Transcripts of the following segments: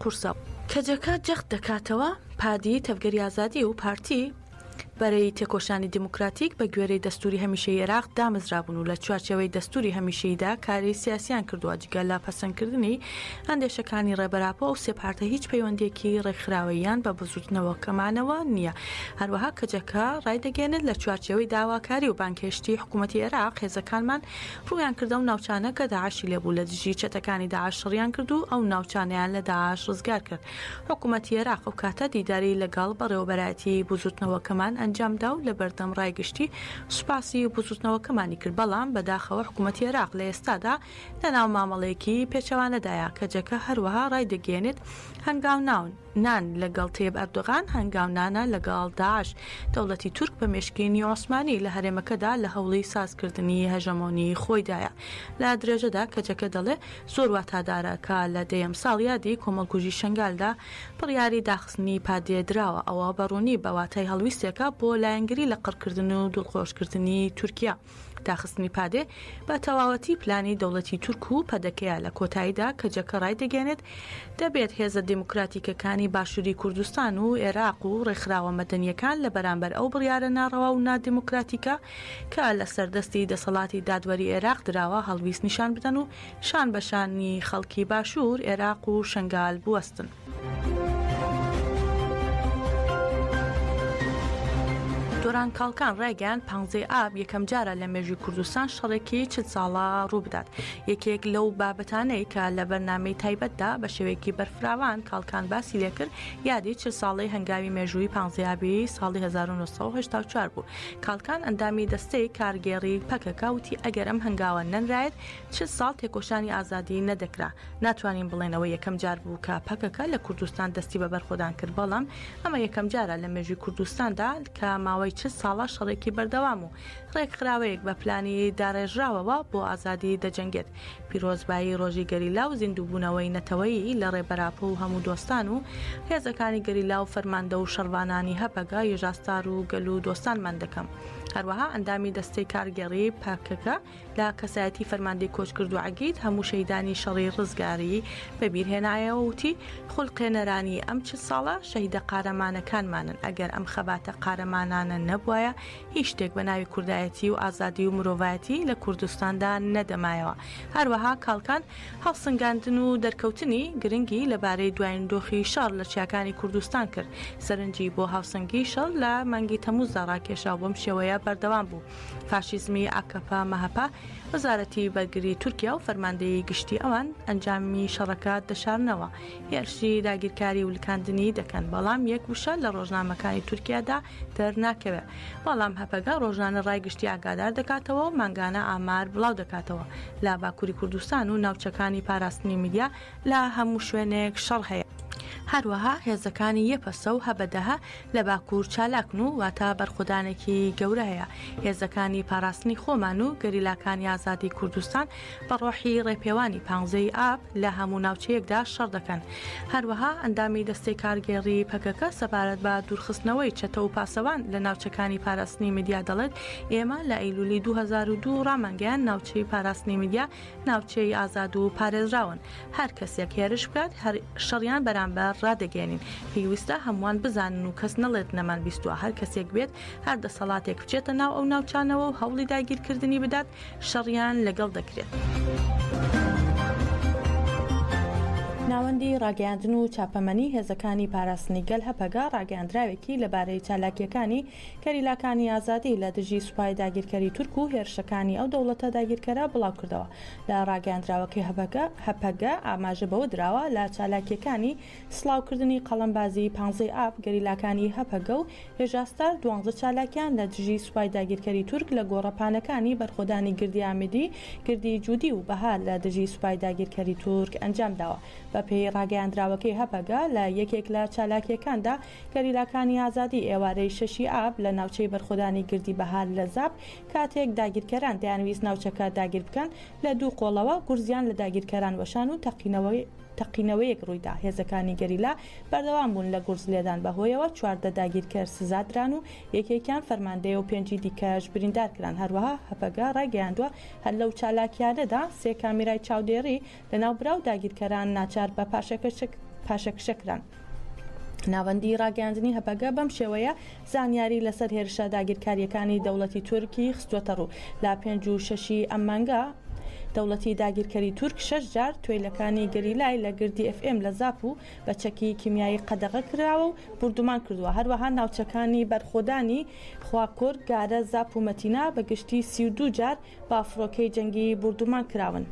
قورسە کەجەکە جەخت دەکاتەوە پادی تەفگەری ئازادی و پارتی بەرەی تێکۆشانی دیموکراتیک بە گوێرەی دەستوری هەمیشەی عێراق دامەزرابوون و لە چوارچێوەی دەستوری هەمیشەییدا کاری سیاسیان کردووە جگە لە پەسەندکردنی ئەندێشەکانی ڕێبەراپۆ و سێ پارتە هیچ پەیوەندێکی ڕێکخراوەیان بە بزوتنەوەکەمانەوە نییە. هەروەها کەجەکە ڕایدەگەێنێت لە چوارچێوەی داواکاری و بانکێشتی حکوومەتی عێراق هێزەکانمان ڕوویان کردە و ناوچانە کە داعشی لێبوو لە دژی چەتەکانی داعش شڕیان کرد و ئەو ناوچانیان لە داعش ڕزگار کرد. حکوومەتی عێراق ئەو کاتە دیداری لەگەڵ بەڕێوەبەرایەتی بزوتنەوەکەمان ئەنجامدا و لە بەردەم ڕایگشتی سوپاسی بزوتنەوەکەمانی کرد. بەڵام بەداخەوە حکوومەتی عێراق لە ئێستادا لە ناو مامەڵەیەکی پێچەوانەدایە کەجەکە هەروەها ڕایدەگەێنێت هەنگاو نان لەگەڵ تێب ئەردۆغان هەنگاونانە لەگەڵ داعش. دەوڵەتی تورک بە مێشکینی عوسمانی لە هەرێمەکەدا لە هەوڵی سازکردنی هەژەمۆنی خۆیدایە. لە درێژەدا کەجەکە دەڵێ زۆر واتادارە کە لە دەیەم ساڵ یادی کۆمەڵکوژی شنگالدا بڕیاری داخستنی پادێدراوە. ئەوە بەڕوونی بەواتای هەڵویستێکە بۆ لایەنگری لە قڕکردن و دڵخۆشکردنی تورکیا. داخستنی پادێ بە تەواوەتی پلانی دەوڵەتی تورک و پەدەکەیە. لە کۆتاییدا کەجەکە ڕایدەگەێنێت دەبێت هێزە دیموکراتیکەکانی باشووری کوردستان و عێراق و ڕێکخراوە مەدەنیەکان لە بەرامبەر ئەو بڕیارە ناڕەوا و نادیموکراتیکە کە لە سەردەستی دەسەڵاتی دادوەری عێراق دراوە هەڵویست نیشان بدەن و شان بەشانی خەڵکی باشوور عێراق و شنگال بوەستن. دۆران کاڵکان ڕایگەیان 15 ئاب یەکەم جارە لە مێژووی کوردستان شەڕێکی 40 ساڵە ڕوو بدات. یەکێک لەو بابەتانەی کە لە بەرنامەی تایبەتدا بە شێوەیەکی بەرفراوان کاڵکان باسی لێکرد یادی 40 ساڵی هەنگاوی مێژووی 15 ئابی ساڵی 1984 بوو. کاڵکان ئەندامی دەستەی کارگێڕی پەکەکە وتی ئەگەر ئەم هەنگاوە نەنرایەت 40 ساڵ تێکۆشانی ئازادی نەدەکرا. ناتوانین بڵێنەوە یەکەم جار بوو کە پەکەکە لە کوردستان دەستی بە بەرخۆدان کرد. بەڵام ئەمە یەکەم جارە لە مێژووی کوردستاندا کە ماوەی 40 ساڵە شەڕێکی بەردەوام و ڕێکخراوەیەک بە پلانی داڕێژراوەوە بۆ ئازادی دەجەنگێت. پیرۆزبایی ڕۆژی گەریلا و زیندووبوونەوەی نەتەوەیی لە ڕێبەراپۆ و هەموو دۆستان و هێزەکانی گەریلا و فەرماندە و شەڕوانانی هەپەگا یژاستار و گەل و دۆستانمان دەکەم. هەروەها ئەندامی دەستەی کارگێڕی پاکەکە لە کەسایەتی فەرماندەی کۆچکرد و عەگید هەموو شەیدانی شەڕی ڕزگاری بەبیرهێنایەوە وتی خوڵقێنەرانی ئەم 40 ساڵە شەهیدە قارەمانەکانمانن. ئەگەر ئەم خەباتە قارەمانانە نەبووایە هیچ شتێک بە ناوی کوردایەتی و ئازادی و مرۆڤایەتی لە کوردستاندا نەدەمایەوە. هەروەها کاڵکان هەڵسەنگاندن و دەرکەوتنی گرنگی لەبارەی دوایین دۆخی شەڕ لە چیاکانی کوردستان کرد. سەرنجی بۆ هاوسەنگی شەڕ لە مانگی تەمووزدا ڕاکێشا بۆم شێوەیە بەردەوام بوو. فاشیزمی ئاکەپا مەهەپا وەزارەتی بەرگری تورکیا و فەرماندەی گشتی ئەوان ئەنجامی شەڕەکە دەشارنەوە. هێرشی داگیرکاری و لکاندنی دەکەن. بەڵام یەک وشە لە ڕۆژنامەکانی تورکیادا دەرناکەوێت. بەڵام هەپەگا ڕۆژانە ڕایگشتی ئاگادار دەکاتەوە و مانگانە ئامار بڵاو دەکاتەوە. لە باکووری کوردستان و ناوچەکانی پاراستنی میدیا لە هەموو شوێنێک شەڕ هەیە. هەروەها هێزەکانی یەپەسە و هەبەدەها لە باکوور چالاکن و واتە بەرخۆدانێکی گەورە هەیە. هێزەکانی پاراستنی خۆمان و گەریلاکانی ئازادی کوردستان بە ڕۆحی ڕێپێوانی 15 ئاب لە هەموو ناوچەیەکدا شەڕ دەکەن. هەروەها ئەندامی دەستەی کارگێڕی پەکەکە سەبارەت بە دوورخستنەوەی چەتە و پاسەوان لە ناوچەکانی پاراستنی میدیا دەڵێت ئێمە لە ئەیلولی 2002 ڕامەنگەیان ناوچەی پاراستنی میدیا ناوچەی ئازاد و پارێزراون. هەر کەسێک هێرش بکات شەڕیان بەرامبەر ڕادەگەێنین. پێویستە هەمووان بزانن و کەس نەڵێت نەمان بیستووە. هەر کەسێک بێت هەر دەسەڵاتێک بچێتە ناو ئەو ناوچانەوە و هەوڵی داگیرکردنی بدات شەڕیان لەگەڵ دەکرێت. ناوەندی ڕاگەاندن و چاپەمەنی هێزەکانی پاراستنی گەل هەپەگا ڕاگەاندراوێکی لەبارەی چالاکیەکانی کەریلاکانی ئازادی لە دژی سوپای داگیرکەری تورک و هێرشەکانی ئەو دەوڵەتە داگیرکەرە بڵاو کردەوە. لە ڕاگەاندراوەکەی هەپەگا ئاماژە بەوە دراوە لە چالاکیەکانی سڵاوکردنی قەڵەمبازی 15 ئاب گەریلاکانی هەپەگە و هێژاستار 12 چالاکیان لە دژی سوپای داگیرکەری تورک لە گۆڕەپانەکانی بەرخۆدانی گردی ئامێدی گردی جوودی و بەهار لە دژی سوپای داگیرکەری تورک ئەنجام داوە. بە پێی ڕاگەیاندراوەکەی هەپەگا لە یەکێک لە چالاکیەکاندا گەریلاکانی ئازادی ئێوارەی 6 ئاب لە ناوچەی بەرخۆدانی گردی بەهار لە زاب کاتێک داگیرکەران دەیانویست ناوچەکە داگیر بکەن لە دوو قۆڵەوە گورزیان لە داگیرکەران وەشان و تەقینەوەیەک ڕوویدا. هێزەکانی گەریلا بەردەوام بوون لە گورز لێدان بەهۆیەوە 14 داگیرکەر سزادران و یەکێکیان فەرماندەیە و 5 دیکەش بریندار کران. هەروەها هەپەگا ڕاگەیاندووە هەر لەو چالاکیانەدا 3 کامیرای چاودێڕی لە ناوبراو داگیرکەران ناچار بە پاشەکشەکران. ناوەندی ڕاگەاندنی هەبەگە بەم شێوەیە زانیاری لەسەر هێرشە داگیرکاریەکانی دەوڵەتی تورکی خستوەتە ڕوو. لا 5 و 6 ئەم مانگە دەوڵەتی داگیرکەری تورک 6 جار توێلەکانی گەریلای لە گردی FM لە زاپ و بە چەکی کیمیایی قەدەغە کراوە و بردومان کردووە. هەروەها ناوچەکانی بەرخۆدانی خواکۆر، گارە، زاپ و مەتینا بە گشتی 32 جار با فڕۆکەی جەنگی بردومان کراون.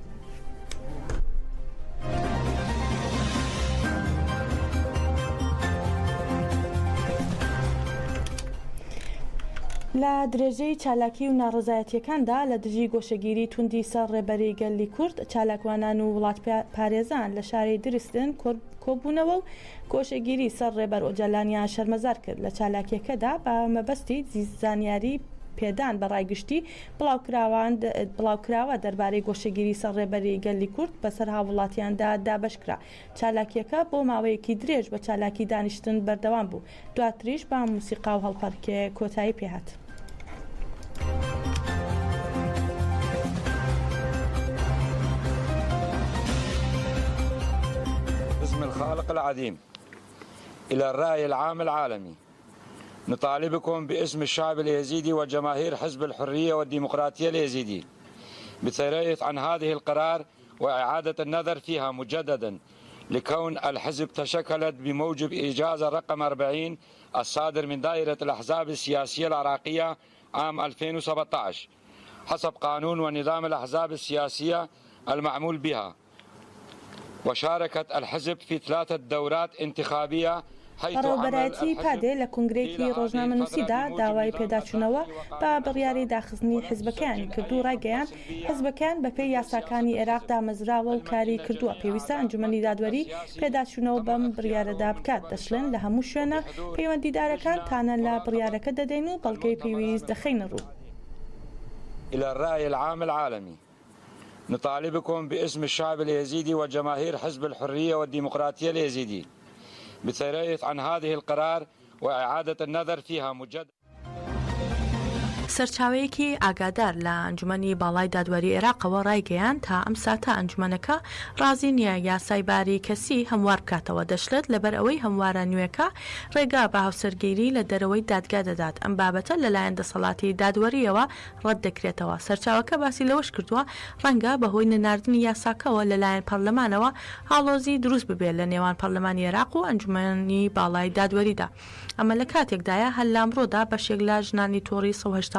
لە درێژەی چالاکی و ناڕزایەتیەکاندا لە دژی گۆشەگیری توندی سەر ڕێبەری گەلی کورد، چالاکوانان و وڵات پارێزان لە شاری درستن کۆبوونەوە و گۆشەگیری سەر ڕێبەر ئۆجەلانیان شەرمەزار کرد. لە چالاکیەکەدا بە مەبەستی زانیاری پێدان بە ڕایگشتی بڵاوکراوە دەربارەی گۆشەگیری سەر ڕێبەری گەلی کورد بەسەر هاوڵاتیاندا دابەشکرا. چالاکیەکە بۆ ماوەیەکی درێژ بە چالاکی دانیشتن بەردەوام بوو. دواتریش بە موسیقا و هەڵپەرکێ کۆتایی پێهات. باسم الخالق العظيم إلى الرأي العام العالمي نطالبكم باسم الشعب اليزيدي وجماهير حزب الحرية والديمقراطية اليزيدي بالتريث عن هذه القرار وإعادة النظر فيها مجددا، لكون الحزب تشكلت بموجب إجازة رقم 40 الصادر من دائرة الأحزاب السياسية العراقية عام 2017 حسب قانون ونظام الأحزاب السياسية المعمول بها. وشاركت الحزب في 3 دورات انتخابية. بەڕێوەبەرایەتی پادێ لە کنگرێکی ڕۆژنامەنووسیدا داوای پێداچوونەوە بە بڕیاری داخستنی حزبەکانی کردو ڕایگەیان حزبەکان بەپێی یاساکانی عێراق دامەزراوە و کاری کردووە. پێویستە ئەنجومەنی دادوەری پێداچوونەوە بەم بڕیارەدا بکات. دەشڵێن لە هەموو شوێنە پەیوەندیدارەکان تانە لە بڕیارەکە دەدەین و بەڵگەی پێویست دەخەینە ڕوو. إلى الرأي العام العالمي نطالبكم باسم الشعب اليزيدي وجماهير حزب الحرية والديمقراطية اليزيدي بالتريث عن هذه القرار وإعادة النظر فيها مجددا. سەرچاوەیەکی ئاگادار لە ئەنجومەنی باڵای دادوەری عێراقەوە ڕایگەیان تا ئەم ساتە ئەنجومەنەکە ڕازی نییە یاسای باری کەسی هەموار بکاتەوە. دەشڵێت لەبەر ئەوەی هەموارە نوێەکە ڕێگا بە هاوسەرگیری لە دەرەوەی دادگا دەدات. ئەم بابەتە لەلایەن دەسەڵاتی دادوەریەوە ڕەت دەکرێتەوە. سەرچاوەکە باسی لەوەش کردووە ڕەنگە بەهۆی نەناردنی یاساکەوە لەلایەن پەرلەمانەوە هاڵۆزی دروست ببێت لە نێوان پەرلەمانی عێراق و ئەنجومەنی باڵای دادوەریدا. ئەمە لە کاتێکدایە هەل لامڕۆدا بەشێک لە ژنانی تۆڕی 1970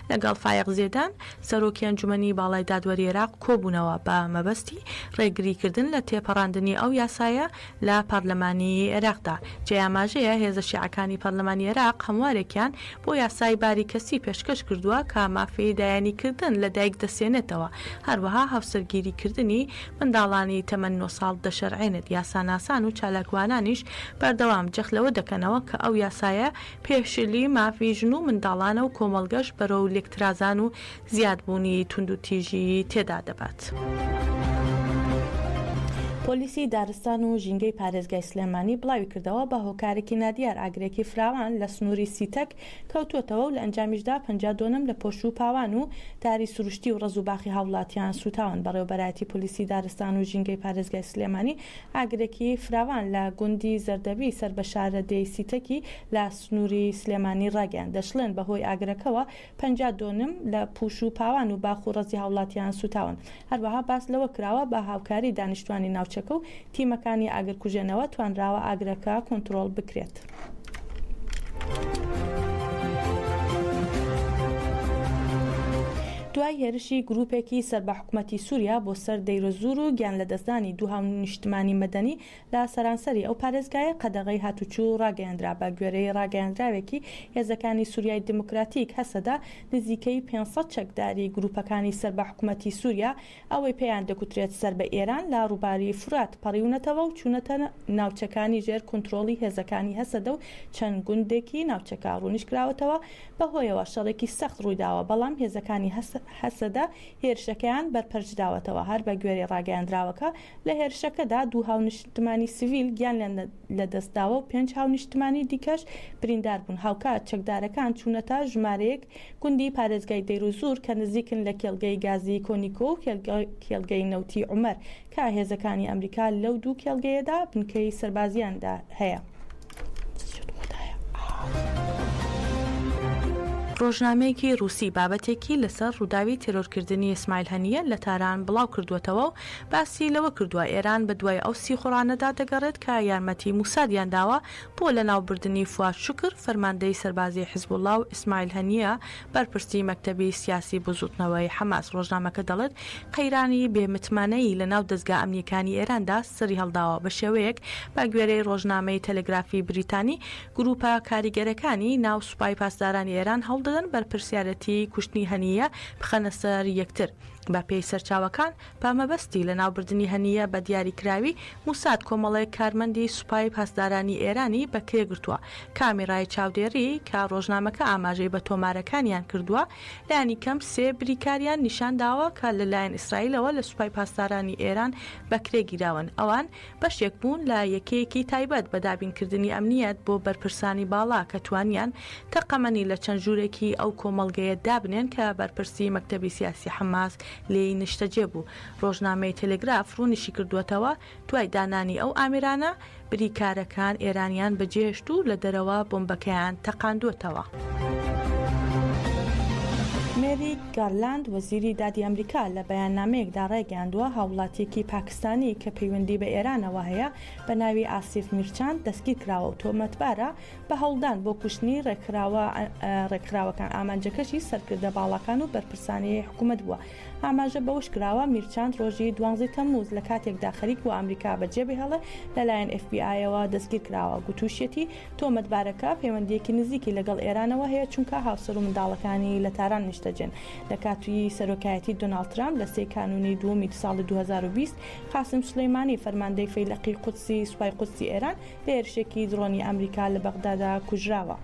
لەگەڵ فایق زێدان سەرۆکی ئەنجومەنی باڵای دادوەری عێراق کۆبوونەوە بە مەبەستی ڕێگریکردن لە تێپەڕاندنی ئەو یاسایە لە پەرلەمانی عێراقدا. جێ ئاماژەیە هێزە شیعەکانی پەرلەمانی عێراق هەموارێکیان بۆ یاسای باری کەسی پێشکەش کردووە کە مافەی دایانیکردن لە دایک دەسێنێتەوە. هەروەها هاوسەرگیریکردنی منداڵانی تەمەن 9 ساڵ دەشەرعێنێت. یاساناسان و چالاکوانانیش بەردەوام جەخلەوە دەکەنەوە کە ئەو یاسایە پێشلی مافی ژن و منداڵانە و کۆمەڵگەش بەرەو لێکترازان و زیادبوونی تونند و تیژی تێدا دەبات. پۆلیسی دارستان و ژینگەی پارێزگای سلێمانی بڵاوی کردەوە بە هۆکارێکی نادیار ئاگرێکی فراوان لە سنووری سیتەک کەوتوتەوە و لە ئەنجامیشدا 52 لە پۆش و پاوان و داری سروشتی و ڕز و باخی هاوڵاتیان سوتاون. بەڕێوەبەرایەتی پۆلیسی دارستان و ژینگەی پارێزگای سلێمانی ئاگرێکی فراوان لە گوندی زەردەبی سەر بە شارەدەی سیتەکی لە سنووری سلێمانی ڕاگەیان. دەشڵێن بەهۆی ئاگرەکەەوە 52 لە پوش و پاوان و باخ و ڕزی هاوڵاتیان سوتاون. هەروەها باس لەوە کراوە بە هاوکاری دانیشتوانی ناوچەکە و تیمەکانی ئاگرکوژێنەوە توانراوە ئاگرەکە کۆنتڕۆڵ بکرێت. دوای هێرشی گروپێکی سەر بە حکوومەتی سووریا بۆ سەر دەیرەزور و گیان لە دەستدانی دوو هاونیشتمانی مەدەنی لە سەرانسەری ئەو پارێزگایە قەدەغەی هاتوچوو ڕاگەیاندرا. بە گوێرەی ڕاگەیاندراوێکی هێزەکانی سووریای دموکراتیک هەسەدا نزیکەی 500 چەکداری گروپەکانی سەر بە حکوومەتی سووریا ئەوەی پێیان دەکوترێت سەر بە ئێران لە ڕووباری فرات پەڕیونەتەوە و چوونەتە ناوچەکانی ژێر کۆنتڕۆڵی هێزەکانی هەسەدە و چەند گوندێکی ناوچەکە ڕوونیشکراوەتەوە. بەهۆیەوە شەڕێکی سەخت ڕوویداوە، بەڵام هێزەکانی هەسەدا هێرشەکەیان بەرپەرچداوەتەوە. هەر بە گوێرەی ڕاگەیاندراوەکە لە هێرشەکەدا 2 هاونیشتمانی سیڤیل گیان لە دەستداوە و 5 هاونیشتمانی دیکەش بریندار بوون. هاوکات چەکدارەکان چوونەتا ژمارەیەک گوندی پارێزگای دەیروزور کە نزیکن لە کێڵگەی گازی کۆنیکۆ و کێڵگەی نەوتی عومەر کە هێزەکانی ئەمریکا لەو 2 کێڵگەیەدا بنکەی سەربازیاندا هەیە. ڕۆژنامەیەکی رووسی بابەتێکی لەسەر ڕووداوی تێرۆرکردنی ئیسماعیل هەنیە لە تاران بڵاو کردووەتەوە و باسی لەوە کردووە ئێران بە دوای ئەو سیخۆڕانەدا دەگەڕێت کە یارمەتی موسادیان داوە بۆ لە ناوبردننی فواد شکر فەرماندەی سەربازی حیزب الله و ئیسماعیل هەنیە بەرپرسی مەکتەبی سیاسی بزوتنەوەی حەماس. ڕۆژنامەکە دەڵێت قەیرانی بێمتمانەی لە ناو دەستگا ئەمنیەکانی ئێراندا سەری هەڵداوە بە شێوەیەک بە گوێرەی ڕۆژنامەی تەلەگرافی بریتانی گروپە کاریگەرەکانی ناو سوپای پاسدارانی ئێران هەڵدەدەن بەرپرسیارەتی کوشتنی هەنیە بخەنە سەر یەکتر. بە پێی سەرچاوەکان پامەبەستی لە ناوبردننی هەنیە بە دیاریکراوی موساد کۆمەڵەیە کارمەندی سوپای پاسدارانی ئێرانی بەکرێگرتووە. کامێرای چاودێری کە ڕۆژنامەکە ئاماژەی بە تۆمارەکانیان کردووە لایەنی کەم 3 بریکاریان نیشان داوە کە لەلایەن ئیسرائیلەوە لە سوپای پاسدارانی ئێران بەکرێگیراون. ئەوان بەشێک بوون لە یەکەیەکی تایبەت بە دابینکردنی ئەمنیەت بۆ بەرپرسانی باڵا کە توانیان تەقەمەنی لە چەند ژوورێکی ئەو کۆمەڵگەیە دابنێن کە بەرپرسی مەکتەبی سیاسی حەماس لێی نیشتەجێ بوو. ڕۆژنامەی تەلگراف ڕوونیشی کردووەتەوە دوای دانانی ئەو ئامێرانە بریکارەکان ئێرانیان بەجێهێشت و لە دەرەوە بۆمبەکەیان تەقاندووەتەوە. مێری گارلاند وەزیری دادی ئەمریکا لە بەیاننامەیەکدا ڕێگەیاندووە هاوڵاتیەکی پاکستانی کە پەیوەندی بە ئێرانەوە هەیە بە ناوی ئاسیف میرچاند دەستگیر کراوە و تۆمەتبارە بە هەوڵدان بۆ کوشتنی ڕێکخراوەکان. ئامانجەکەشی سەرکردە باڵەکان و بەرپرسانەی حکوومەت بووە. ئاماژە بەوش کراوە میرچاند ڕۆژی 12 تەمموز لە کاتێکدا خەریک و ئەمریکا بەجێبهێڵە لەلایەن FBI-ەوە دەستگیر کراوە. گوتوشێتی تۆمەتبارەکە پەیوەندیەکی نزیکی لەگەڵ ئێرانەوە هەیە چونکە هاوسەر و منداڵەکانی لە تاران نیشتەجێن. لە کاتوی سەرۆکایەتی دۆناڵد ترامپ لە 3 کانونی دووەمی ساڵی 2020 قاسم سولەیمانی فەرماندەی فەیلقی قودسی سوپای قودسی ئێران لە هێرشێکی درۆنی ئەمریکا لە بەغدادا کوژراوە.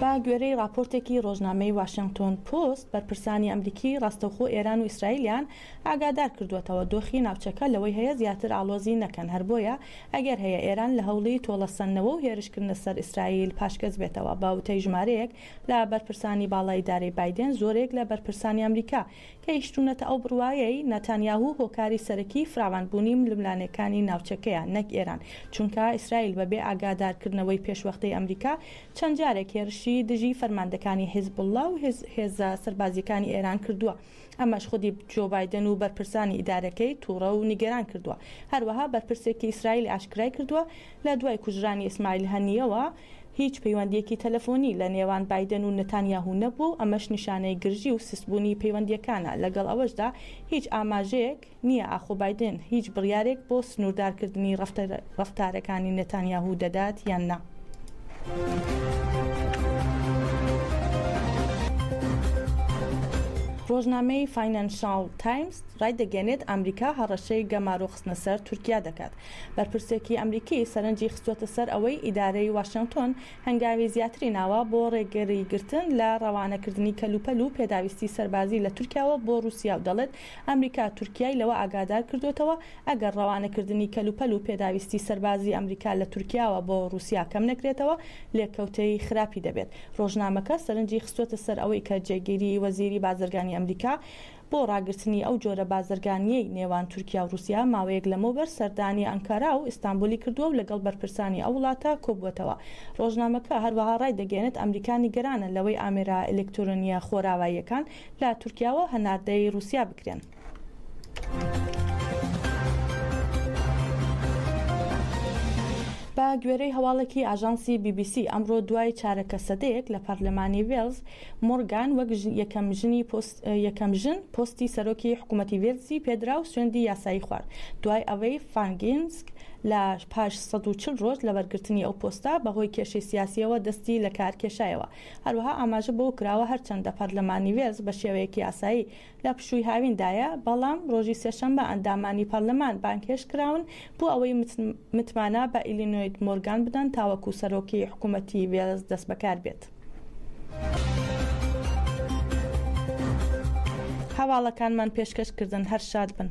با گوێرەی راپۆرتێکی ڕۆژنامەی واشنگتۆن پۆست بەرپرسانی ئەمریکی ڕاستەوخۆ ئێران و ئیسرائیلیان ئاگادار کردوێتەوە دۆخی ناوچەکە لەوەی هەیە زیاتر ئاڵۆزی نەکەن. هەر بۆیە ئەگەر هەیە ئێران لە هەوڵی تۆڵەسەندنەوە و هێرشکردنە سەر ئیسرائیل پاشکەس بێتەوە. باوتەی ژمارەیەک لە بەرپرسانی باڵای ئیدارەی بایدن زۆرێک لە بەرپرسانی ئەمریکا کە هیشتونەتە ئەو بڕوایەی نەتانیاهو هۆکاری سەرەکی فراوانبوونی ململانەکانی ناوچەکەیان نەک ئێران، چونکە ئیسرائیل بەبێ ئاگادارکردنەوەی پێشوەختەی ئەمریکا چەند جارێک هێرشی دژی فەرماندەکانی حیزب الله و هێزە سەربازیەکانی ئێران کردووە. ئەمەش خودی جۆ بایدن و بەرپرسانی ئیدارەکەی تووڕە و نیگەران کردووە. هەروەها بەرپرسێکی ئیسرائیل ئاشکرای کردووە لە دوای کوژرانی ئیسماعیل هەنیەوە هیچ پەیوەندیەکی تەلەفۆنی لە نێوان بایدن و نەتانیاهو نەبوو. ئەمەش نیشانەی گرژی و سستبوونی پەیوەندیەکانە. لەگەڵ ئەوەشدا هیچ ئاماژەیەک نییە ئاخۆ بایدن هیچ بڕیارێک بۆ سنووردارکردنی ڕەفتارەکانی نەتانیاهو دەدات یان نا. ڕۆژنامەی فاینانشال تایمز ڕایدەگەێنێت ئەمریکا هەڕەشەی گەمارۆخستنە سەر تورکیا دەکات. بەرپرسێکی ئەمریکی سەرنجی خستوەتە سەر ئەوەی ئیدارەی واشنگتۆن هەنگاوی زیاتری ناوە بۆ ڕێگەریگرتن لە ڕەوانەکردنی کەلوپەل و پێداویستی سەربازی لە تورکیاوە بۆ رووسیا و دەڵێت ئەمریکا تورکیای لەوە ئاگادار کردوێتەوە ئەگەر ڕەوانەکردنی کەلوپەل و پێداویستی سەربازی ئەمریکا لە تورکیاوە بۆ رووسیا کەم نەکرێتەوە لێکەوتەی خراپی دەبێت. ڕۆژنامەکە سەرنجی خستوەتە سەر ئەوەی کە جێگیری وەزیری بازرگانی ئەمریکا بۆ ڕاگررتنی ئەو جۆرە بازرگانیەی نێوان تورکیا و رووسیا ماوەیەک لەمەوبەر سەردانی ئەنکارا و ئیستانبولی کردووە و لەگەڵ بەرپرسانی ئەو وڵاتە کۆبووەتەوە. ڕۆژنامەکە هەروەها ڕای دەگەێنێت ئەمریکانی گەرانە لەوەی ئامێرە ئەلکترۆنیە خۆراواییەکان لە تورکیاوە هەناردەی رووسیا بکرێن. با گوێرەی هەواڵێکی ئاژانسی BBC ئەمڕۆ دوای چارەکە سەدەیەک لە پەرلەمانی وێلز مۆرگان وەک یەکەم ژن پۆستی سەرۆکی حکوومەتی وێلزی پێدرا و سوێندی یاسایی خوارد دوای ئەوەی فانگینسک لە پاش 140 ڕۆژ لە بەرگرتنی ئەو پۆستە بەهۆی کێشەی سیاسیەوە دەستی لە کارکێشایەوە. هەروەها ئاماژە بۆ کراوە هەرچەندە پەرلەمانی وێز بە شێوەیەکی یاسایی لە پشووی هاویندایە، بەڵام ڕۆژی سێشەمبە ئەندامانی پەرلەمان بانکێش کراون بۆ ئەوەی متمانە بە ئیلینۆیت مۆرگان بدەن تاوەکو سەرۆکی حکوومەتی وێز دەست بەکار بێت. هەواڵەکانمان پێشکەشکردن. هەر شاد بن.